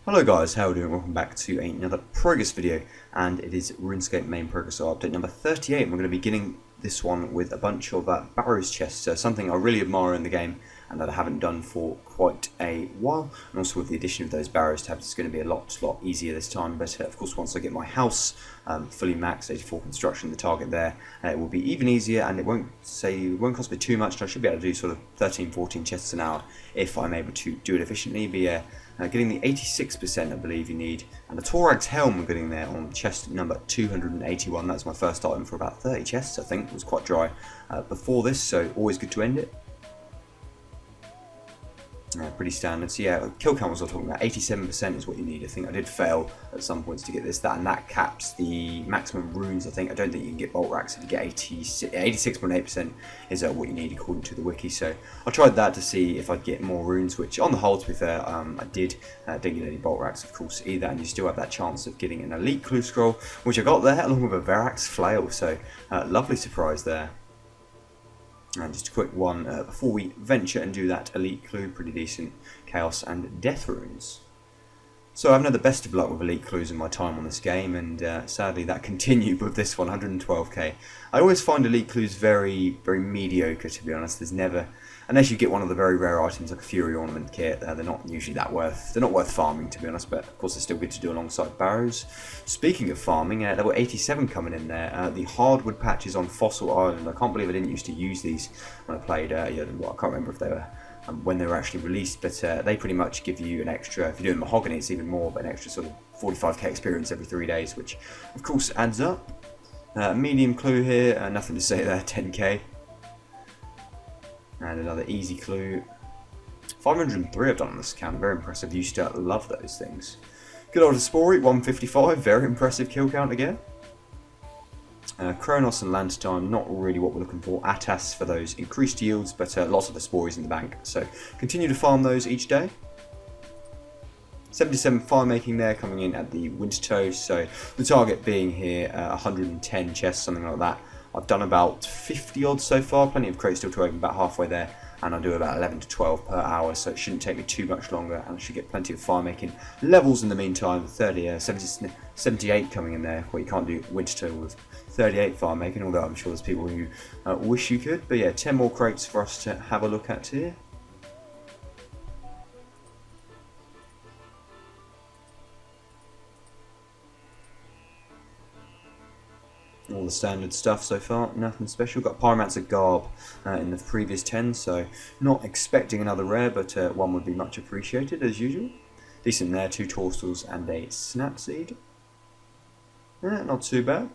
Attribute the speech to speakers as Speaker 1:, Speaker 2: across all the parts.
Speaker 1: Hello guys, how are you doing? Welcome back to another progress video, and it is RuneScape main progress update number 38. And we're going to be beginning this one with a bunch of Barrows chests, something I really admire in the game and that I haven't done for quite a while. And also with the addition of those Barrows tabs, it's going to be a lot easier this time. But of course, once I get my house fully maxed, 84 construction, the target there, it will be even easier, and it won't cost me too much. And I should be able to do sort of 13-14 chests an hour if I'm able to do it efficiently. But yeah. Getting the 86% I believe you need, and the Torag's helm I'm getting there on chest number 281. That's my first item for about 30 chests, I think. It was quite dry before this, so always good to end it. Pretty standard. So yeah, kill count was I was talking about. 87% is what you need. I think I did fail at some points to get this, that, and that caps the maximum runes. I think I don't think you can get bolt racks if you get 86.8% is what you need according to the wiki. So I tried that to see if I'd get more runes, which on the whole, to be fair, I did. Didn't get any bolt racks, of course, either, and you still have that chance of getting an elite clue scroll, which I got there along with a Verax flail. So lovely surprise there. And just a quick one before we venture and do that elite clue, pretty decent chaos and death runes. So I've had the best of luck with elite clues in my time on this game, and sadly that continued with this one, 112k. I always find elite clues very mediocre, to be honest. There's never, unless you get one of the very rare items like a Fury Ornament kit, they're not usually that worth. They're not worth farming, to be honest. But of course, they're still good to do alongside Barrows. Speaking of farming, there were 87 coming in there. The hardwood patches on Fossil Island. I can't believe I didn't used to use these when I played. I can't remember if they were. When they were actually released, but they pretty much give you an extra, if you're doing mahogany it's even more, but an extra sort of 45k experience every 3 days, which of course adds up. Medium clue here, nothing to say there, 10k. And another easy clue. 503 I've done on this account, very impressive. Used to love those things. Good old Spory, 155, very impressive kill count again. Kronos and Lantern, not really what we're looking for. Atas for those increased yields, but lots of the Spories in the bank. So continue to farm those each day. 77 fire making there, coming in at the Wintertoe. So the target being here 110 chests, something like that. I've done about 50 odd so far, plenty of crates still to open, about halfway there. And I'll do about 11 to 12 per hour, so it shouldn't take me too much longer, and I should get plenty of fire making levels in the meantime. 78 coming in there, well, you can't do Wintertoe with 38 fire making, although I'm sure there's people who wish you could. But yeah, 10 more crates for us to have a look at here. All the standard stuff so far, nothing special. Got Pyromancer Garb in the previous 10, so not expecting another rare, but one would be much appreciated as usual. Decent there, 2 Torstals and a Snapseed. Not too bad.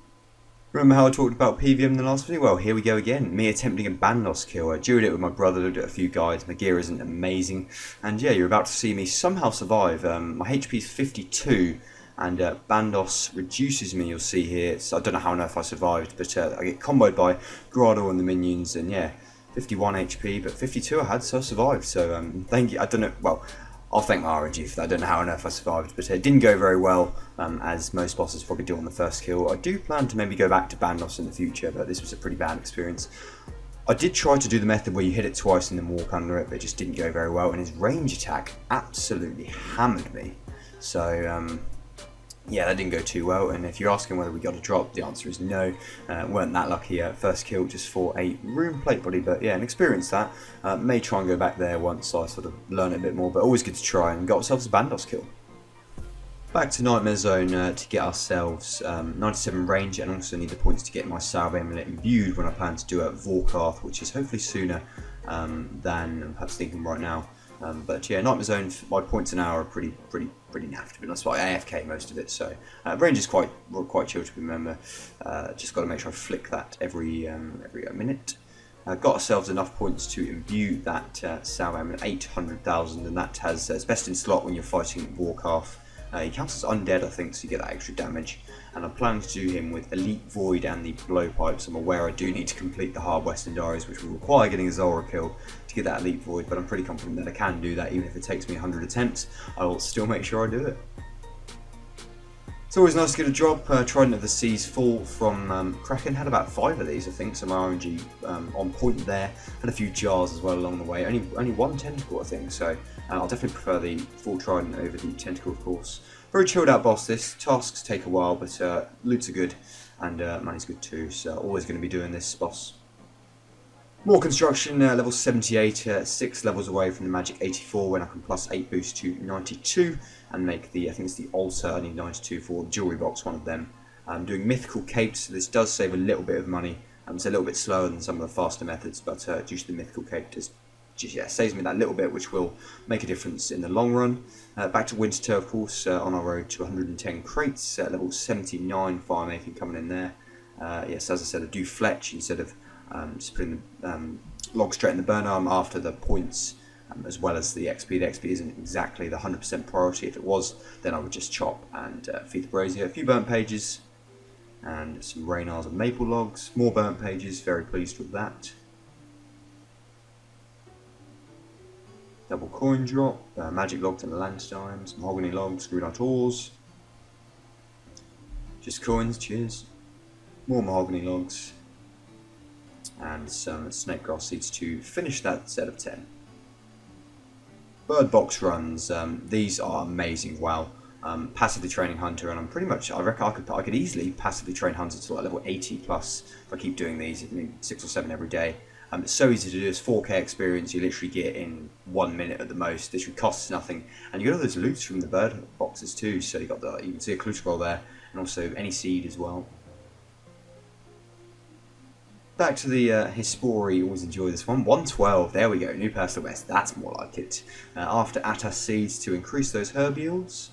Speaker 1: Remember how I talked about PVM in the last video? Well, here we go again. Me attempting a Bandos kill. I dured it with my brother, looked at a few guides. My gear isn't amazing. And yeah, you're about to see me somehow survive. My HP is 52. And Bandos reduces me, you'll see here. So I don't know how on earth I survived, but I get comboed by Grado and the minions, and yeah, 51 HP, but 52 I had, so I survived. So thank you. I don't know, well, I'll thank my RNG for that. I don't know how on earth I survived, but it didn't go very well, as most bosses probably do on the first kill. I do plan to maybe go back to Bandos in the future, but this was a pretty bad experience. I did try to do the method where you hit it twice and then walk under it, but it just didn't go very well, and his range attack absolutely hammered me. So, yeah, that didn't go too well, and if you're asking whether we got a drop, the answer is no. Weren't that lucky first kill just for a rune plate body, but yeah, an experience that. May try and go back there once I sort of learn it a bit more, but always good to try, and got ourselves a Bandos kill. Back to Nightmare Zone to get ourselves 97 range, and also need the points to get my Salve Amulet imbued when I plan to do a Vorkarth, which is hopefully sooner than I'm perhaps thinking right now. But yeah, Nightmare Zone, my points an hour are pretty naff, to be honest. I AFK most of it, so range is quite chill to remember. Just got to make sure I flick that every minute. Got ourselves enough points to imbue that Salve Amulet, 800,000, and that has it's best in slot when you're fighting Warcarth. He counts as undead, I think, so you get that extra damage. And I'm planning to do him with Elite Void and the Blowpipes. I'm aware I do need to complete the Hard Western Diaries, which will require getting a Zora kill to get that Elite Void, but I'm pretty confident that I can do that. Even if it takes me 100 attempts, I will still make sure I do it. It's always nice to get a drop. Trident of the Seas full from Kraken. Had about 5 of these, I think. Some RNG on point there. Had a few jars as well along the way. Only one tentacle, I think. So I'll definitely prefer the full Trident over the tentacle, of course. Very chilled out boss. This tasks take a while, but loots are good and money's good too. So always going to be doing this boss. More construction, level 78, 6 levels away from the magic 84 when I can plus 8 boost to 92 and make the, I think it's the altar, I need 92 for the jewellery box, one of them. I'm doing mythical capes, so this does save a little bit of money. It's a little bit slower than some of the faster methods, but due to the mythical cape, just saves me that little bit, which will make a difference in the long run. Back to Winter, of course, on our road to 110 crates, level 79 fire making coming in there. Yes, as I said, I do fletch instead of just putting the log straight in the burner. I'm after the points as well as the XP. The XP isn't exactly the 100% priority. If it was, then I would just chop and feed the brazier. A few burnt pages and some Raynars and maple logs. More burnt pages, very pleased with that. Double coin drop, magic logs and landstimes, mahogany logs, greenite ores. Just coins, cheers. More mahogany logs. And some snake grass seeds to finish that set of 10. Bird box runs, these are amazing. Wow. Passively training hunter, and I'm pretty much, I reckon I could easily passively train hunter to like level 80 plus if I keep doing these, 6 or 7 every day. It's so easy to do. It's 4k experience you literally get in 1 minute at the most. Literally costs nothing, and you get all those loots from the bird boxes too. So you got the, you can see a clue scroll there, and also any seed as well. Back to the Hispori, always enjoy this one. 112, there we go, new personal best, that's more like it. After Atas seeds to increase those herb yields.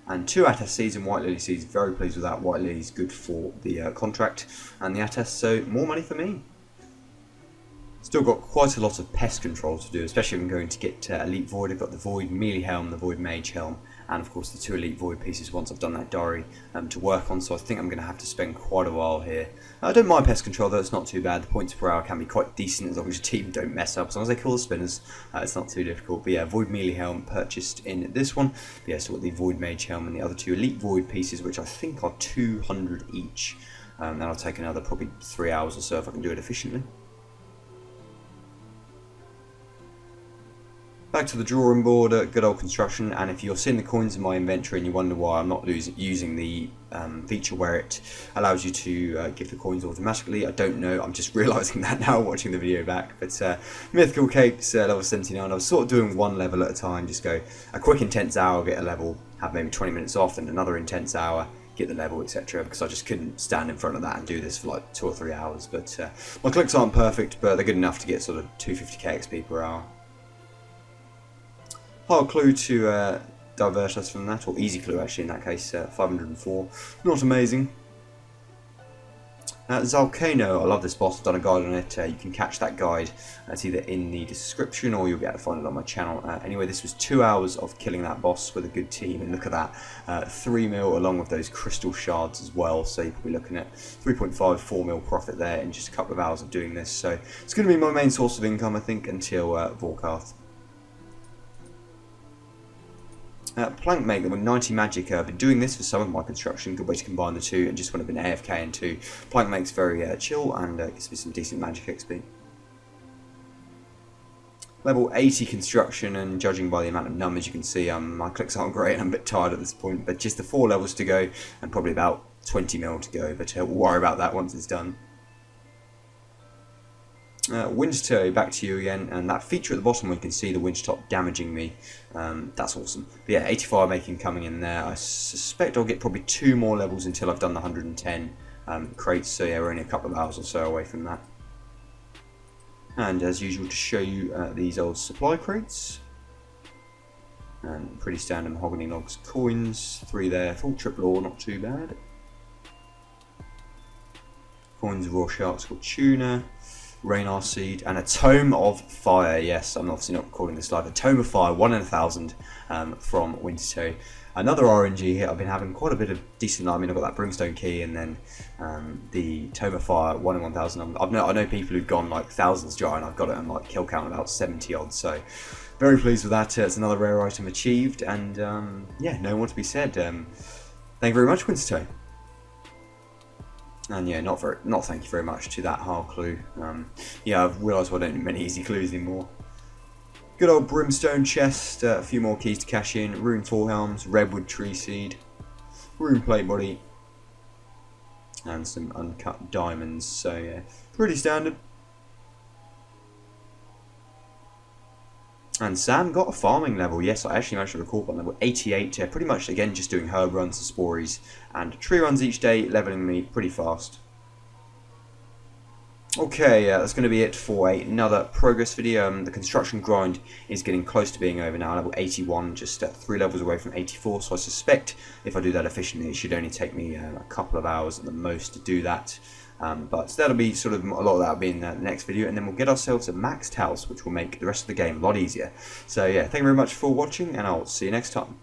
Speaker 1: And 2 Atas seeds and white lily seeds, very pleased with that. White lily's good for the contract and the Atas, so more money for me. Still got quite a lot of pest control to do, especially if I'm going to get Elite Void. I've got the Void Melee Helm, the Void Mage Helm, and of course the 2 Elite Void pieces once I've done that diary to work on, so I think I'm going to have to spend quite a while here. I don't mind pest control though, it's not too bad. The points per hour can be quite decent as long as your team don't mess up, as long as they kill the spinners, it's not too difficult. But yeah, Void Melee Helm purchased in this one. But yeah, so got the Void Mage Helm and the other 2 Elite Void pieces, which I think are 200 each. That'll take another probably 3 hours or so if I can do it efficiently. Back to the drawing board, good old construction, and if you're seeing the coins in my inventory and you wonder why I'm not using the feature where it allows you to give the coins automatically, I don't know, I'm just realising that now watching the video back. But Mythical Capes, level 79, I was sort of doing one level at a time, just go a quick intense hour, get a level, have maybe 20 minutes off, and another intense hour, get the level, etc. Because I just couldn't stand in front of that and do this for like 2 or 3 hours. But my clicks aren't perfect, but they're good enough to get sort of 250k XP per hour. Hard clue to divert us from that, or easy clue actually in that case, 504, not amazing. Zalcano, I love this boss, I've done a guide on it, you can catch that guide, it's either in the description or you'll be able to find it on my channel. Anyway, this was 2 hours of killing that boss with a good team, and look at that, 3 mil along with those crystal shards as well, so you're probably looking at 3.5, 4 mil profit there in just a couple of hours of doing this, so it's going to be my main source of income I think until Vorkath. Plank maker with 90 magic. I've been doing this for some of my construction, good way to combine the two, and just when I've been AFK and 2. Plank makes very chill and gives me some decent magic XP. Level 80 construction, and judging by the amount of numbers you can see, my clicks aren't great and I'm a bit tired at this point, but just the 4 levels to go and probably about 20 mil to go, but we'll worry about that once it's done. Wintertoe, back to you again, and that feature at the bottom where you can see the winter top damaging me, that's awesome. But yeah, 85 making coming in there. I suspect I'll get probably 2 more levels until I've done the 110 crates, so yeah, we're only a couple of hours or so away from that. And as usual, to show you these old supply crates, and pretty standard mahogany logs, coins, 3 there, full triple ore, not too bad. Coins, raw sharks, called tuna. Raynar seed, and a Tome of Fire. Yes, I'm obviously not recording this live. A Tome of Fire, 1 in 1,000 from Wintertoe. Another RNG here. I've been having quite a bit of decent luck. I mean, I've got that Brimstone Key, and then the Tome of Fire, 1 in 1,000. I know people who've gone like thousands dry, and I've got it on like kill count about 70 odd. So very pleased with that. It's another rare item achieved, and yeah, no more to be said. Thank you very much, Wintertone. And yeah, not thank you very much to that hard clue. Yeah, I've realised I don't need many easy clues anymore. Good old Brimstone chest, a few more keys to cash in, Rune Forehelms, Redwood Tree Seed, Rune Plate Body, and some uncut diamonds, so yeah, pretty standard. And Sam got a farming level. Yes, I actually managed to record on level 88. Pretty much, again, just doing herb runs and spories and tree runs each day, leveling me pretty fast. Okay, that's going to be it for another progress video. The construction grind is getting close to being over now. Level 81, just 3 levels away from 84. So I suspect if I do that efficiently, it should only take me a couple of hours at the most to do that. But that'll be sort of a lot of that will be in the next video, and then we'll get ourselves a maxed house, which will make the rest of the game a lot easier. So yeah, thank you very much for watching, and I'll see you next time.